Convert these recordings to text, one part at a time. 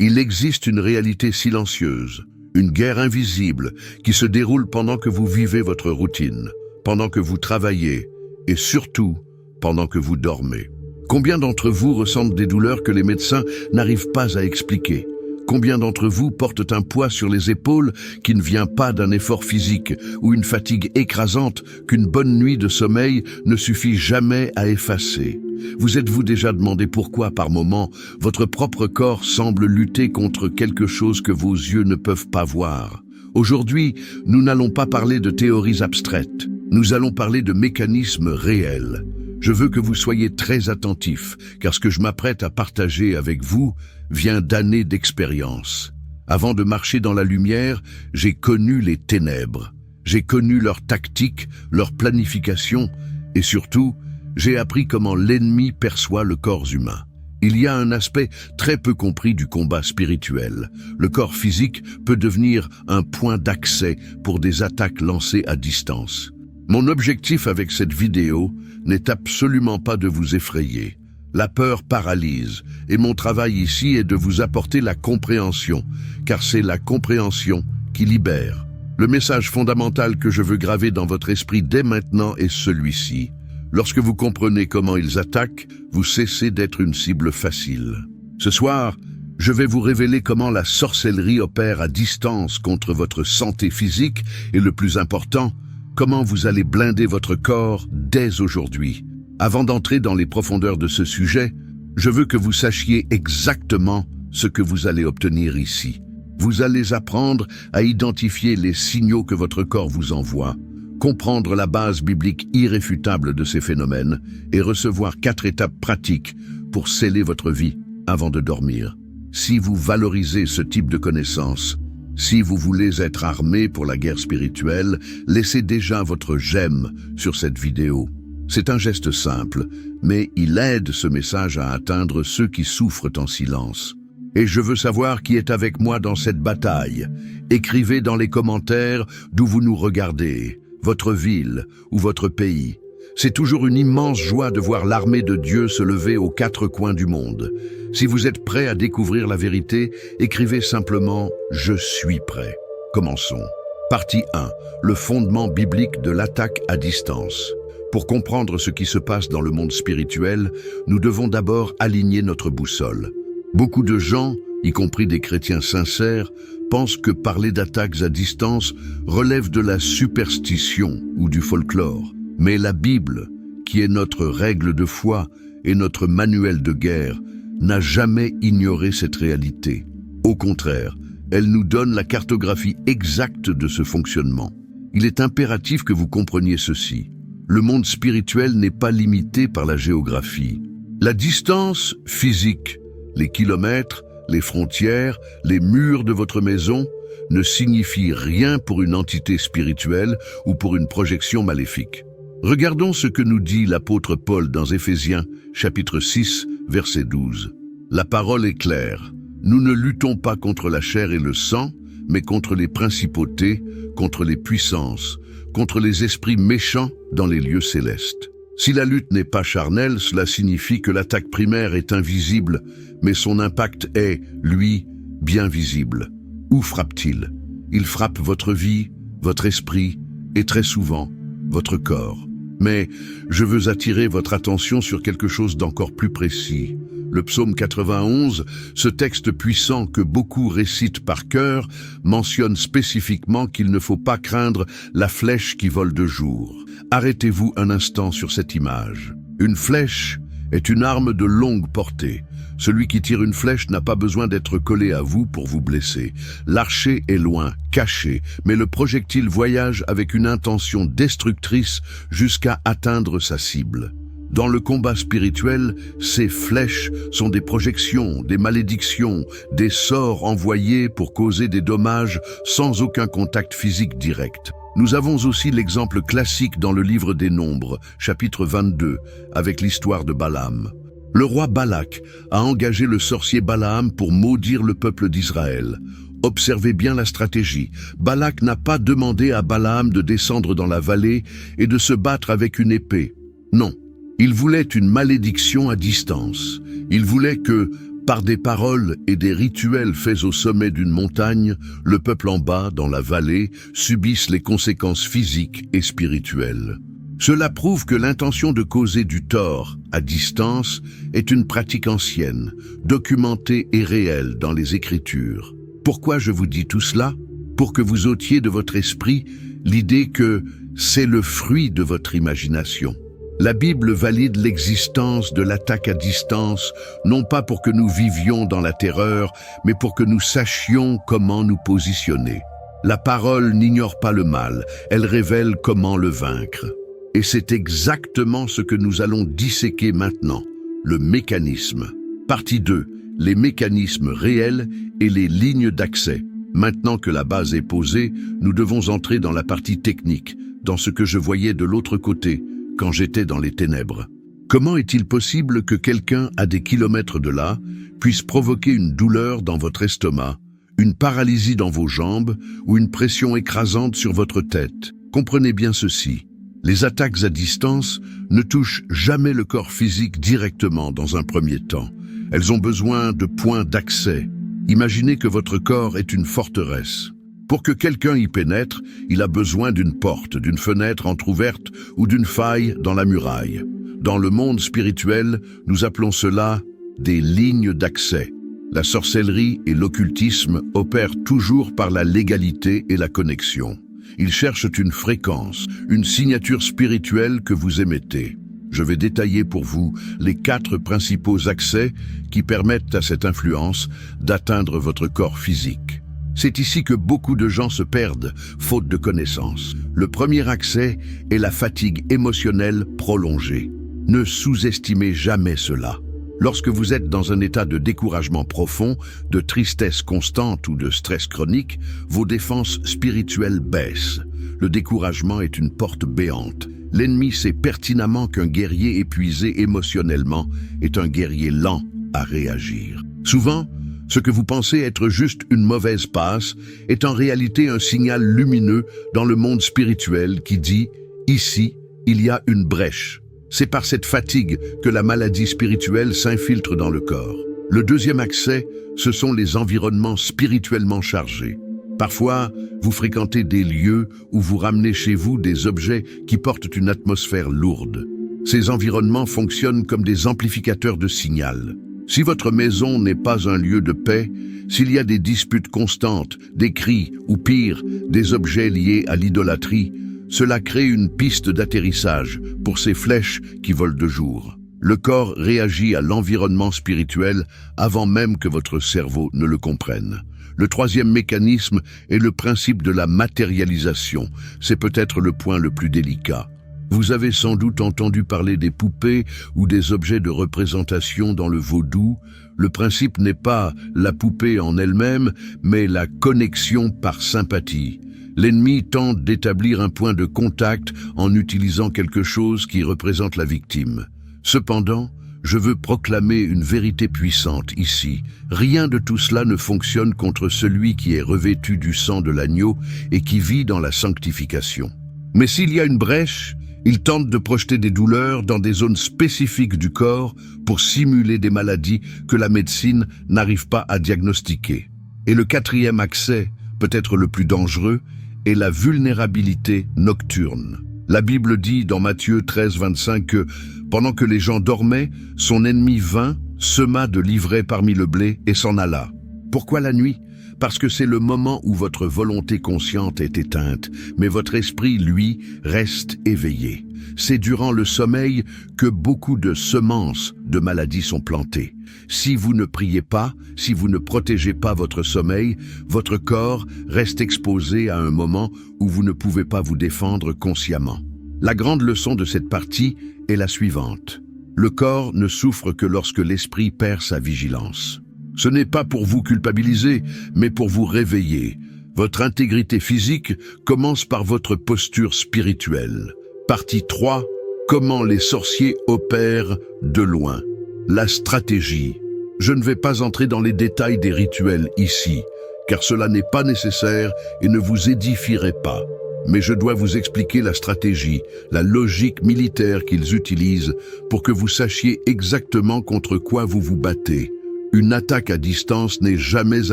Il existe une réalité silencieuse, une guerre invisible qui se déroule pendant que vous vivez votre routine, pendant que vous travaillez et surtout pendant que vous dormez. Combien d'entre vous ressentent des douleurs que les médecins n'arrivent pas à expliquer? Combien d'entre vous portent un poids sur les épaules qui ne vient pas d'un effort physique ou une fatigue écrasante qu'une bonne nuit de sommeil ne suffit jamais à effacer? Vous êtes-vous déjà demandé pourquoi, par moments, votre propre corps semble lutter contre quelque chose que vos yeux ne peuvent pas voir? Aujourd'hui, nous n'allons pas parler de théories abstraites. Nous allons parler de mécanismes réels. Je veux que vous soyez très attentifs, car ce que je m'apprête à partager avec vous vient d'années d'expérience. Avant de marcher dans la lumière, j'ai connu les ténèbres. J'ai connu leurs tactiques, leur planification, et surtout, j'ai appris comment l'ennemi perçoit le corps humain. Il y a un aspect très peu compris du combat spirituel. Le corps physique peut devenir un point d'accès pour des attaques lancées à distance. Mon objectif avec cette vidéo n'est absolument pas de vous effrayer. La peur paralyse, et mon travail ici est de vous apporter la compréhension, car c'est la compréhension qui libère. Le message fondamental que je veux graver dans votre esprit dès maintenant est celui-ci. Lorsque vous comprenez comment ils attaquent, vous cessez d'être une cible facile. Ce soir, je vais vous révéler comment la sorcellerie opère à distance contre votre santé physique et le plus important, comment vous allez blinder votre corps dès aujourd'hui. Avant d'entrer dans les profondeurs de ce sujet, je veux que vous sachiez exactement ce que vous allez obtenir ici. Vous allez apprendre à identifier les signaux que votre corps vous envoie, comprendre la base biblique irréfutable de ces phénomènes et recevoir 4 étapes pratiques pour sceller votre vie avant de dormir. Si vous valorisez ce type de connaissances, si vous voulez être armé pour la guerre spirituelle, laissez déjà votre j'aime sur cette vidéo. C'est un geste simple, mais il aide ce message à atteindre ceux qui souffrent en silence. Et je veux savoir qui est avec moi dans cette bataille. Écrivez dans les commentaires d'où vous nous regardez, votre ville ou votre pays. C'est toujours une immense joie de voir l'armée de Dieu se lever aux 4 coins du monde. Si vous êtes prêt à découvrir la vérité, écrivez simplement « Je suis prêt ». Commençons. Partie 1. Le fondement biblique de l'attaque à distance. Pour comprendre ce qui se passe dans le monde spirituel, nous devons d'abord aligner notre boussole. Beaucoup de gens, y compris des chrétiens sincères, pensent que parler d'attaques à distance relève de la superstition ou du folklore. Mais la Bible, qui est notre règle de foi et notre manuel de guerre, n'a jamais ignoré cette réalité. Au contraire, elle nous donne la cartographie exacte de ce fonctionnement. Il est impératif que vous compreniez ceci. Le monde spirituel n'est pas limité par la géographie. La distance physique, les kilomètres, les frontières, les murs de votre maison ne signifient rien pour une entité spirituelle ou pour une projection maléfique. Regardons ce que nous dit l'apôtre Paul dans Éphésiens, chapitre 6, verset 12. La parole est claire. Nous ne luttons pas contre la chair et le sang, mais contre les principautés, contre les puissances, contre les esprits méchants dans les lieux célestes. Si la lutte n'est pas charnelle, cela signifie que l'attaque primaire est invisible, mais son impact est, lui, bien visible. Où frappe-t-il? Il frappe votre vie, votre esprit et très souvent, votre corps. Mais je veux attirer votre attention sur quelque chose d'encore plus précis. Le psaume 91, ce texte puissant que beaucoup récitent par cœur, mentionne spécifiquement qu'il ne faut pas craindre la flèche qui vole de jour. Arrêtez-vous un instant sur cette image. Une flèche est une arme de longue portée. Celui qui tire une flèche n'a pas besoin d'être collé à vous pour vous blesser. L'archer est loin, caché, mais le projectile voyage avec une intention destructrice jusqu'à atteindre sa cible. Dans le combat spirituel, ces flèches sont des projections, des malédictions, des sorts envoyés pour causer des dommages sans aucun contact physique direct. Nous avons aussi l'exemple classique dans le livre des Nombres, chapitre 22, avec l'histoire de Balaam. Le roi Balak a engagé le sorcier Balaam pour maudire le peuple d'Israël. Observez bien la stratégie. Balak n'a pas demandé à Balaam de descendre dans la vallée et de se battre avec une épée. Non. Il voulait une malédiction à distance. Il voulait que Par des paroles et des rituels faits au sommet d'une montagne, le peuple en bas, dans la vallée, subissent les conséquences physiques et spirituelles. Cela prouve que l'intention de causer du tort à distance est une pratique ancienne, documentée et réelle dans les Écritures. Pourquoi je vous dis tout cela? Pour que vous ôtiez de votre esprit l'idée que c'est le fruit de votre imagination. La Bible valide l'existence de l'attaque à distance, non pas pour que nous vivions dans la terreur, mais pour que nous sachions comment nous positionner. La parole n'ignore pas le mal, elle révèle comment le vaincre. Et c'est exactement ce que nous allons disséquer maintenant, le mécanisme. Partie 2, les mécanismes réels et les lignes d'accès. Maintenant que la base est posée, nous devons entrer dans la partie technique, dans ce que je voyais de l'autre côté, quand j'étais dans les ténèbres. Comment est-il possible que quelqu'un à des kilomètres de là puisse provoquer une douleur dans votre estomac, une paralysie dans vos jambes ou une pression écrasante sur votre tête? Comprenez bien ceci. Les attaques à distance ne touchent jamais le corps physique directement dans un premier temps. Elles ont besoin de points d'accès. Imaginez que votre corps est une forteresse. Pour que quelqu'un y pénètre, il a besoin d'une porte, d'une fenêtre entrouverte ou d'une faille dans la muraille. Dans le monde spirituel, nous appelons cela des lignes d'accès. La sorcellerie et l'occultisme opèrent toujours par la légalité et la connexion. Ils cherchent une fréquence, une signature spirituelle que vous émettez. Je vais détailler pour vous les 4 principaux accès qui permettent à cette influence d'atteindre votre corps physique. C'est ici que beaucoup de gens se perdent, faute de connaissances. Le premier accès est la fatigue émotionnelle prolongée. Ne sous-estimez jamais cela. Lorsque vous êtes dans un état de découragement profond, de tristesse constante ou de stress chronique, vos défenses spirituelles baissent. Le découragement est une porte béante. L'ennemi sait pertinemment qu'un guerrier épuisé émotionnellement est un guerrier lent à réagir. Souvent, ce que vous pensez être juste une mauvaise passe est en réalité un signal lumineux dans le monde spirituel qui dit « Ici, il y a une brèche ». C'est par cette fatigue que la maladie spirituelle s'infiltre dans le corps. Le deuxième accès, ce sont les environnements spirituellement chargés. Parfois, vous fréquentez des lieux où vous ramenez chez vous des objets qui portent une atmosphère lourde. Ces environnements fonctionnent comme des amplificateurs de signal. Si votre maison n'est pas un lieu de paix, s'il y a des disputes constantes, des cris ou pire, des objets liés à l'idolâtrie, cela crée une piste d'atterrissage pour ces flèches qui volent de jour. Le corps réagit à l'environnement spirituel avant même que votre cerveau ne le comprenne. Le troisième mécanisme est le principe de la matérialisation. C'est peut-être le point le plus délicat. Vous avez sans doute entendu parler des poupées ou des objets de représentation dans le vaudou. Le principe n'est pas la poupée en elle-même, mais la connexion par sympathie. L'ennemi tente d'établir un point de contact en utilisant quelque chose qui représente la victime. Cependant, je veux proclamer une vérité puissante ici. Rien de tout cela ne fonctionne contre celui qui est revêtu du sang de l'agneau et qui vit dans la sanctification. Mais s'il y a une brèche, il tente de projeter des douleurs dans des zones spécifiques du corps pour simuler des maladies que la médecine n'arrive pas à diagnostiquer. Et le quatrième accès, peut-être le plus dangereux, est la vulnérabilité nocturne. La Bible dit dans Matthieu 13, 25 que, pendant que les gens dormaient, son ennemi vint, sema de l'ivraie parmi le blé et s'en alla. Pourquoi la nuit? Parce que c'est le moment où votre volonté consciente est éteinte, mais votre esprit, lui, reste éveillé. C'est durant le sommeil que beaucoup de semences de maladies sont plantées. Si vous ne priez pas, si vous ne protégez pas votre sommeil, votre corps reste exposé à un moment où vous ne pouvez pas vous défendre consciemment. La grande leçon de cette partie est la suivante. Le corps ne souffre que lorsque l'esprit perd sa vigilance. Ce n'est pas pour vous culpabiliser, mais pour vous réveiller. Votre intégrité physique commence par votre posture spirituelle. Partie 3. Comment les sorciers opèrent de loin. La stratégie. Je ne vais pas entrer dans les détails des rituels ici, car cela n'est pas nécessaire et ne vous édifierait pas. Mais je dois vous expliquer la stratégie, la logique militaire qu'ils utilisent pour que vous sachiez exactement contre quoi vous vous battez. Une attaque à distance n'est jamais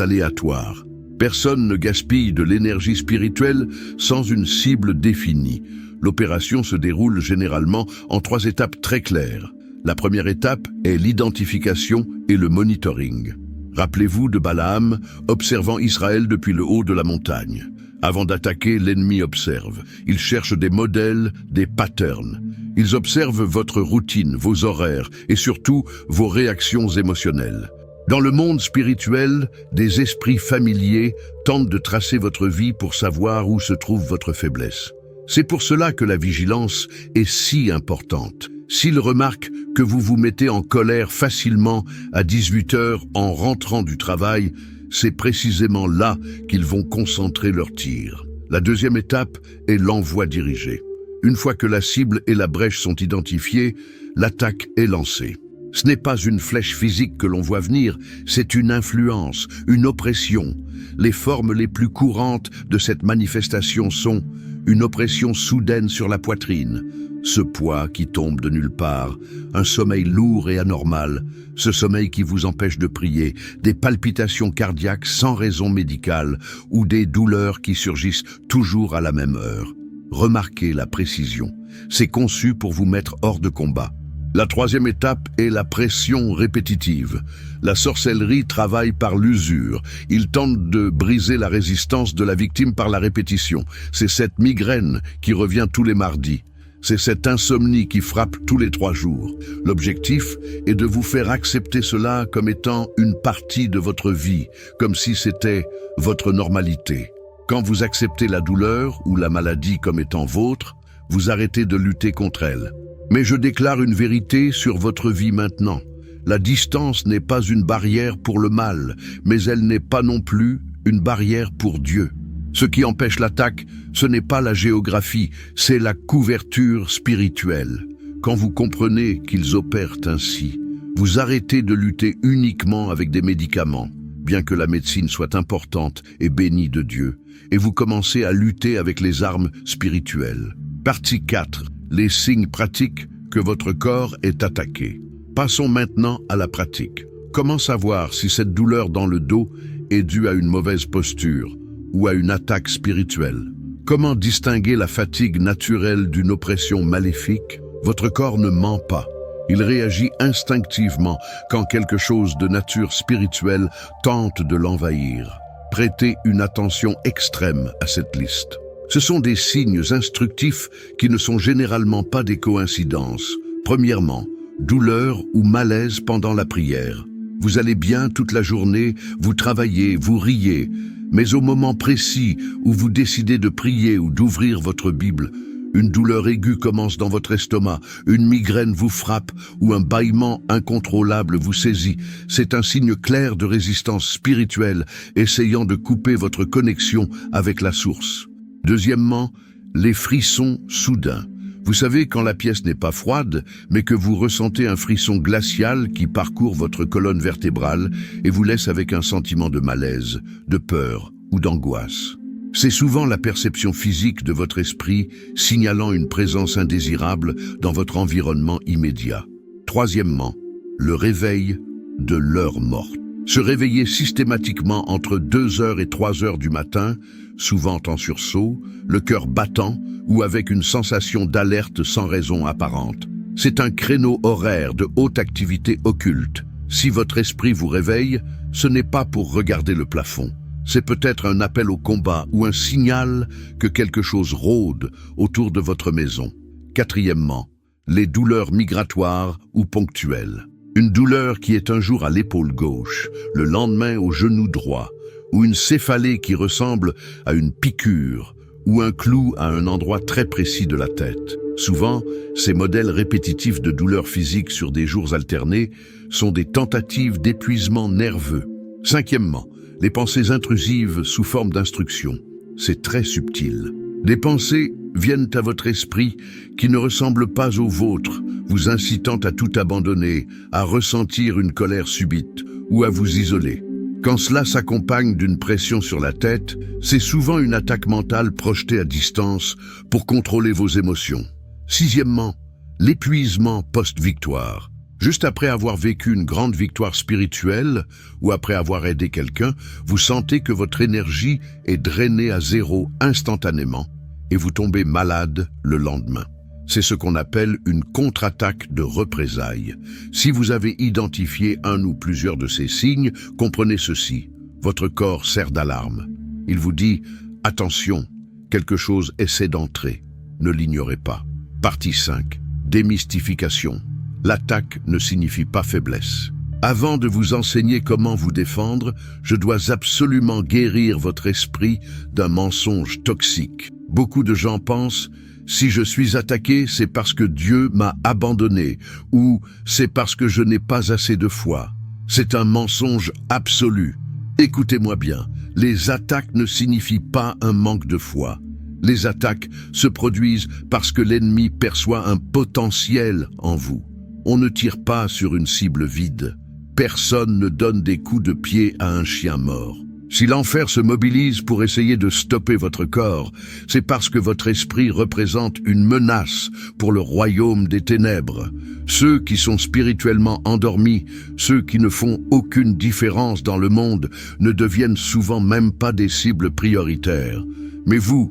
aléatoire. Personne ne gaspille de l'énergie spirituelle sans une cible définie. L'opération se déroule généralement en 3 étapes très claires. La première étape est l'identification et le monitoring. Rappelez-vous de Balaam, observant Israël depuis le haut de la montagne. Avant d'attaquer, l'ennemi observe. Il cherche des modèles, des patterns. Ils observent votre routine, vos horaires et surtout vos réactions émotionnelles. Dans le monde spirituel, des esprits familiers tentent de tracer votre vie pour savoir où se trouve votre faiblesse. C'est pour cela que la vigilance est si importante. S'ils remarquent que vous vous mettez en colère facilement à 18 heures en rentrant du travail, c'est précisément là qu'ils vont concentrer leurs tirs. La deuxième étape est l'envoi dirigé. Une fois que la cible et la brèche sont identifiées, l'attaque est lancée. Ce n'est pas une flèche physique que l'on voit venir, c'est une influence, une oppression. Les formes les plus courantes de cette manifestation sont une oppression soudaine sur la poitrine, ce poids qui tombe de nulle part, un sommeil lourd et anormal, ce sommeil qui vous empêche de prier, des palpitations cardiaques sans raison médicale ou des douleurs qui surgissent toujours à la même heure. Remarquez la précision, c'est conçu pour vous mettre hors de combat. La troisième étape est la pression répétitive. La sorcellerie travaille par l'usure. Il tente de briser la résistance de la victime par la répétition. C'est cette migraine qui revient tous les mardis. C'est cette insomnie qui frappe tous les 3 jours. L'objectif est de vous faire accepter cela comme étant une partie de votre vie, comme si c'était votre normalité. Quand vous acceptez la douleur ou la maladie comme étant vôtre, vous arrêtez de lutter contre elle. Mais je déclare une vérité sur votre vie maintenant. La distance n'est pas une barrière pour le mal, mais elle n'est pas non plus une barrière pour Dieu. Ce qui empêche l'attaque, ce n'est pas la géographie, c'est la couverture spirituelle. Quand vous comprenez qu'ils opèrent ainsi, vous arrêtez de lutter uniquement avec des médicaments, bien que la médecine soit importante et bénie de Dieu, et vous commencez à lutter avec les armes spirituelles. Partie 4. Les signes pratiques que votre corps est attaqué. Passons maintenant à la pratique. Comment savoir si cette douleur dans le dos est due à une mauvaise posture ou à une attaque spirituelle? Comment distinguer la fatigue naturelle d'une oppression maléfique? Votre corps ne ment pas. Il réagit instinctivement quand quelque chose de nature spirituelle tente de l'envahir. Prêtez une attention extrême à cette liste. Ce sont des signes instructifs qui ne sont généralement pas des coïncidences. Premièrement, douleur ou malaise pendant la prière. Vous allez bien toute la journée, vous travaillez, vous riez, mais au moment précis où vous décidez de prier ou d'ouvrir votre Bible, une douleur aiguë commence dans votre estomac, une migraine vous frappe ou un bâillement incontrôlable vous saisit. C'est un signe clair de résistance spirituelle essayant de couper votre connexion avec la source. Deuxièmement, les frissons soudains. Vous savez quand la pièce n'est pas froide, mais que vous ressentez un frisson glacial qui parcourt votre colonne vertébrale et vous laisse avec un sentiment de malaise, de peur ou d'angoisse. C'est souvent la perception physique de votre esprit signalant une présence indésirable dans votre environnement immédiat. Troisièmement, le réveil de l'heure morte. Se réveiller systématiquement entre 2 heures et 3 heures du matin, souvent en sursaut, le cœur battant ou avec une sensation d'alerte sans raison apparente. C'est un créneau horaire de haute activité occulte. Si votre esprit vous réveille, ce n'est pas pour regarder le plafond. C'est peut-être un appel au combat ou un signal que quelque chose rôde autour de votre maison. Quatrièmement, les douleurs migratoires ou ponctuelles. Une douleur qui est un jour à l'épaule gauche, le lendemain au genou droit, ou une céphalée qui ressemble à une piqûre, ou un clou à un endroit très précis de la tête. Souvent, ces modèles répétitifs de douleurs physiques sur des jours alternés sont des tentatives d'épuisement nerveux. Cinquièmement, les pensées intrusives sous forme d'instructions. C'est très subtil. Des pensées viennent à votre esprit qui ne ressemblent pas aux vôtres, vous incitant à tout abandonner, à ressentir une colère subite ou à vous isoler. Quand cela s'accompagne d'une pression sur la tête, c'est souvent une attaque mentale projetée à distance pour contrôler vos émotions. Sixièmement, l'épuisement post-victoire. Juste après avoir vécu une grande victoire spirituelle ou après avoir aidé quelqu'un, vous sentez que votre énergie est drainée à zéro instantanément et vous tombez malade le lendemain. C'est ce qu'on appelle une contre-attaque de représailles. Si vous avez identifié un ou plusieurs de ces signes, comprenez ceci. Votre corps sert d'alarme. Il vous dit « Attention, quelque chose essaie d'entrer. Ne l'ignorez pas. » Partie 5. Démystification. L'attaque ne signifie pas faiblesse. Avant de vous enseigner comment vous défendre, je dois absolument guérir votre esprit d'un mensonge toxique. Beaucoup de gens pensent « Si je suis attaqué, c'est parce que Dieu m'a abandonné » ou « C'est parce que je n'ai pas assez de foi ». C'est un mensonge absolu. Écoutez-moi bien, les attaques ne signifient pas un manque de foi. Les attaques se produisent parce que l'ennemi perçoit un potentiel en vous. On ne tire pas sur une cible vide. Personne ne donne des coups de pied à un chien mort. Si l'enfer se mobilise pour essayer de stopper votre corps, c'est parce que votre esprit représente une menace pour le royaume des ténèbres. Ceux qui sont spirituellement endormis, ceux qui ne font aucune différence dans le monde, ne deviennent souvent même pas des cibles prioritaires. Mais vous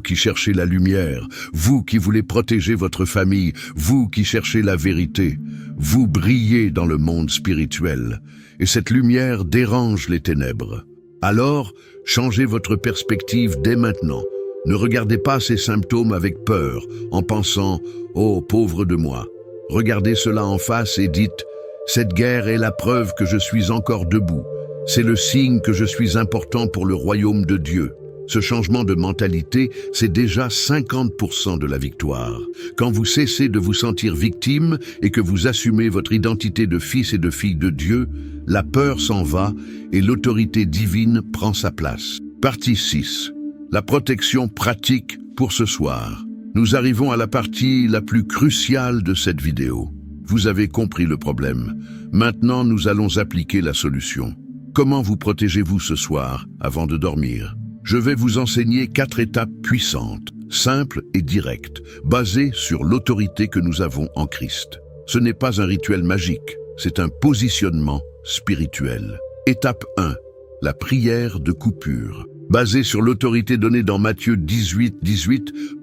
qui cherchez la lumière, vous qui voulez protéger votre famille, vous qui cherchez la vérité, vous brillez dans le monde spirituel, et cette lumière dérange les ténèbres. Alors, changez votre perspective dès maintenant. Ne regardez pas ces symptômes avec peur, en pensant « Oh, pauvre de moi ». Regardez cela en face et dites « Cette guerre est la preuve que je suis encore debout. C'est le signe que je suis important pour le royaume de Dieu. » Ce changement de mentalité, c'est déjà 50% de la victoire. Quand vous cessez de vous sentir victime et que vous assumez votre identité de fils et de fille de Dieu, la peur s'en va et l'autorité divine prend sa place. Partie 6. La protection pratique pour ce soir. Nous arrivons à la partie la plus cruciale de cette vidéo. Vous avez compris le problème. Maintenant, nous allons appliquer la solution. Comment vous protégez-vous ce soir avant de dormir ? Je vais vous enseigner 4 étapes puissantes, simples et directes, basées sur l'autorité que nous avons en Christ. Ce n'est pas un rituel magique, c'est un positionnement spirituel. Étape 1. La prière de coupure. Basée sur l'autorité donnée dans Matthieu 18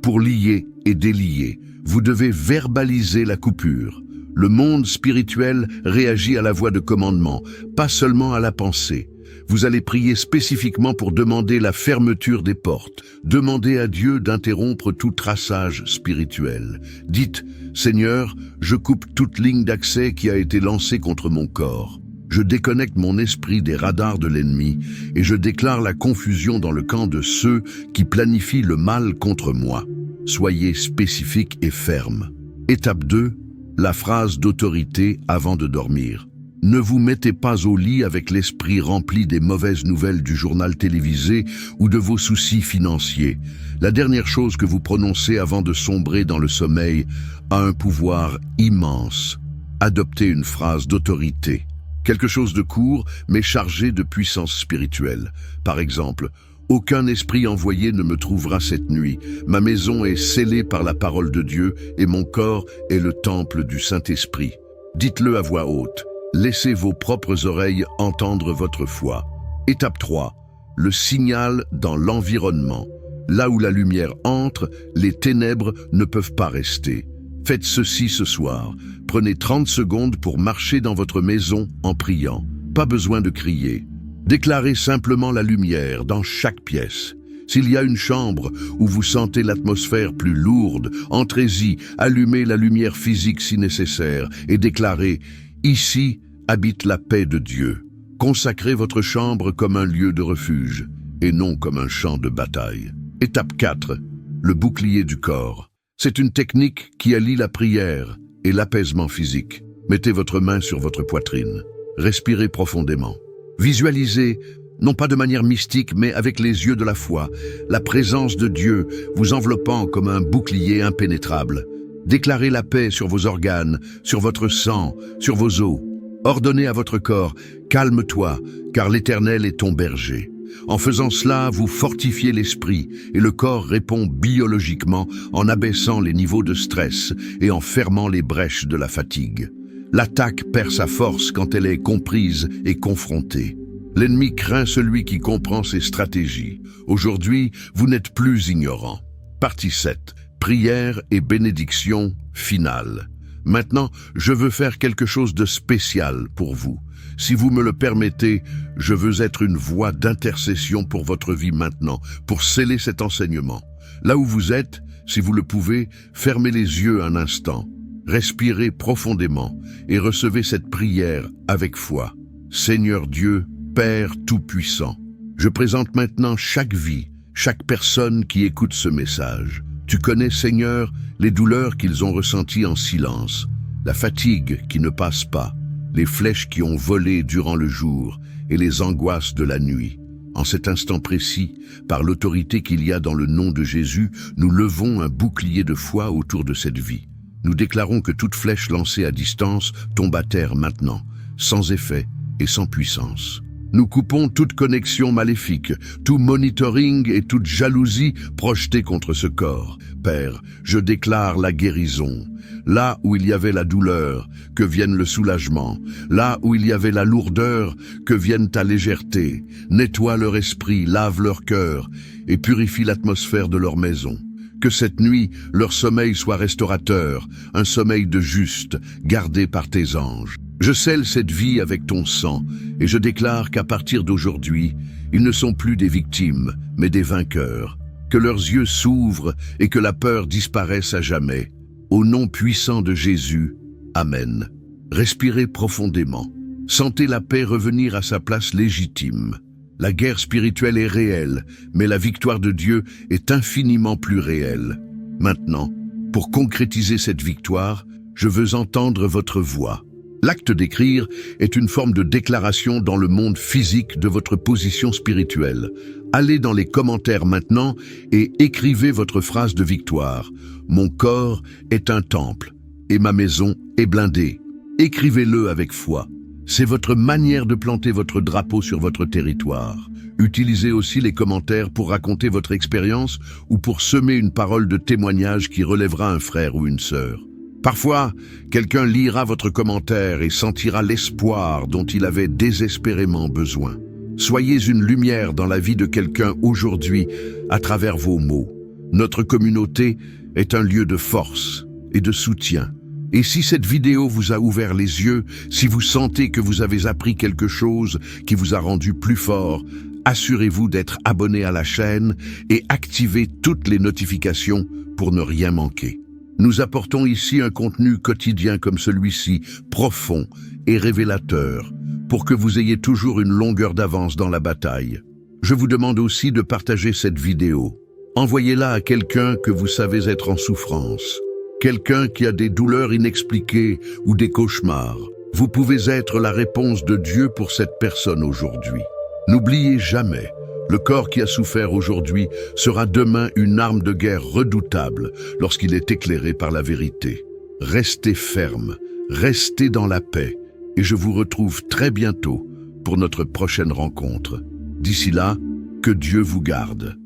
pour lier et délier. Vous devez verbaliser la coupure. Le monde spirituel réagit à la voix de commandement, pas seulement à la pensée. Vous allez prier spécifiquement pour demander la fermeture des portes. Demandez à Dieu d'interrompre tout traçage spirituel. Dites, « Seigneur, je coupe toute ligne d'accès qui a été lancée contre mon corps. Je déconnecte mon esprit des radars de l'ennemi et je déclare la confusion dans le camp de ceux qui planifient le mal contre moi. » Soyez spécifique et ferme. Étape 2. La phrase d'autorité avant de dormir. Ne vous mettez pas au lit avec l'esprit rempli des mauvaises nouvelles du journal télévisé ou de vos soucis financiers. La dernière chose que vous prononcez avant de sombrer dans le sommeil a un pouvoir immense. Adoptez une phrase d'autorité. Quelque chose de court, mais chargé de puissance spirituelle. Par exemple, « Aucun esprit envoyé ne me trouvera cette nuit. Ma maison est scellée par la parole de Dieu et mon corps est le temple du Saint-Esprit. » Dites-le à voix haute. Laissez vos propres oreilles entendre votre foi. Étape 3. Le signal dans l'environnement. Là où la lumière entre, les ténèbres ne peuvent pas rester. Faites ceci ce soir. Prenez 30 secondes pour marcher dans votre maison en priant. Pas besoin de crier. Déclarez simplement la lumière dans chaque pièce. S'il y a une chambre où vous sentez l'atmosphère plus lourde, entrez-y, allumez la lumière physique si nécessaire et déclarez « Ici habite la paix de Dieu ». Consacrez votre chambre comme un lieu de refuge et non comme un champ de bataille. Étape 4. Le bouclier du corps. C'est une technique qui allie la prière et l'apaisement physique. Mettez votre main sur votre poitrine. Respirez profondément. Visualisez, non pas de manière mystique, mais avec les yeux de la foi, la présence de Dieu vous enveloppant comme un bouclier impénétrable. Déclarez la paix sur vos organes, sur votre sang, sur vos os. Ordonnez à votre corps, calme-toi, car l'Éternel est ton berger. En faisant cela, vous fortifiez l'esprit et le corps répond biologiquement en abaissant les niveaux de stress et en fermant les brèches de la fatigue. L'attaque perd sa force quand elle est comprise et confrontée. L'ennemi craint celui qui comprend ses stratégies. Aujourd'hui, vous n'êtes plus ignorant. Partie 7. Prière et bénédiction finale. Maintenant, je veux faire quelque chose de spécial pour vous. Si vous me le permettez, je veux être une voix d'intercession pour votre vie maintenant, pour sceller cet enseignement. Là où vous êtes, si vous le pouvez, fermez les yeux un instant. Respirez profondément et recevez cette prière avec foi. Seigneur Dieu, Père Tout-Puissant, je présente maintenant chaque vie, chaque personne qui écoute ce message. Tu connais, Seigneur, les douleurs qu'ils ont ressenties en silence, la fatigue qui ne passe pas, les flèches qui ont volé durant le jour et les angoisses de la nuit. En cet instant précis, par l'autorité qu'il y a dans le nom de Jésus, nous levons un bouclier de foi autour de cette vie. Nous déclarons que toute flèche lancée à distance tombe à terre maintenant, sans effet et sans puissance. Nous coupons toute connexion maléfique, tout monitoring et toute jalousie projetée contre ce corps. Père, je déclare la guérison. Là où il y avait la douleur, que vienne le soulagement. Là où il y avait la lourdeur, que vienne ta légèreté. Nettoie leur esprit, lave leur cœur et purifie l'atmosphère de leur maison. Que cette nuit, leur sommeil soit restaurateur, un sommeil de juste, gardé par tes anges. Je scelle cette vie avec ton sang et je déclare qu'à partir d'aujourd'hui, ils ne sont plus des victimes, mais des vainqueurs. Que leurs yeux s'ouvrent et que la peur disparaisse à jamais. Au nom puissant de Jésus, Amen. Respirez profondément. Sentez la paix revenir à sa place légitime. La guerre spirituelle est réelle, mais la victoire de Dieu est infiniment plus réelle. Maintenant, pour concrétiser cette victoire, je veux entendre votre voix. L'acte d'écrire est une forme de déclaration dans le monde physique de votre position spirituelle. Allez dans les commentaires maintenant et écrivez votre phrase de victoire. Mon corps est un temple et ma maison est blindée. Écrivez-le avec foi. C'est votre manière de planter votre drapeau sur votre territoire. Utilisez aussi les commentaires pour raconter votre expérience ou pour semer une parole de témoignage qui relèvera un frère ou une sœur. Parfois, quelqu'un lira votre commentaire et sentira l'espoir dont il avait désespérément besoin. Soyez une lumière dans la vie de quelqu'un aujourd'hui à travers vos mots. Notre communauté est un lieu de force et de soutien. Et si cette vidéo vous a ouvert les yeux, si vous sentez que vous avez appris quelque chose qui vous a rendu plus fort, assurez-vous d'être abonné à la chaîne et activez toutes les notifications pour ne rien manquer. Nous apportons ici un contenu quotidien comme celui-ci, profond et révélateur, pour que vous ayez toujours une longueur d'avance dans la bataille. Je vous demande aussi de partager cette vidéo. Envoyez-la à quelqu'un que vous savez être en souffrance, quelqu'un qui a des douleurs inexpliquées ou des cauchemars. Vous pouvez être la réponse de Dieu pour cette personne aujourd'hui. N'oubliez jamais, le corps qui a souffert aujourd'hui sera demain une arme de guerre redoutable lorsqu'il est éclairé par la vérité. Restez ferme, restez dans la paix et je vous retrouve très bientôt pour notre prochaine rencontre. D'ici là, que Dieu vous garde.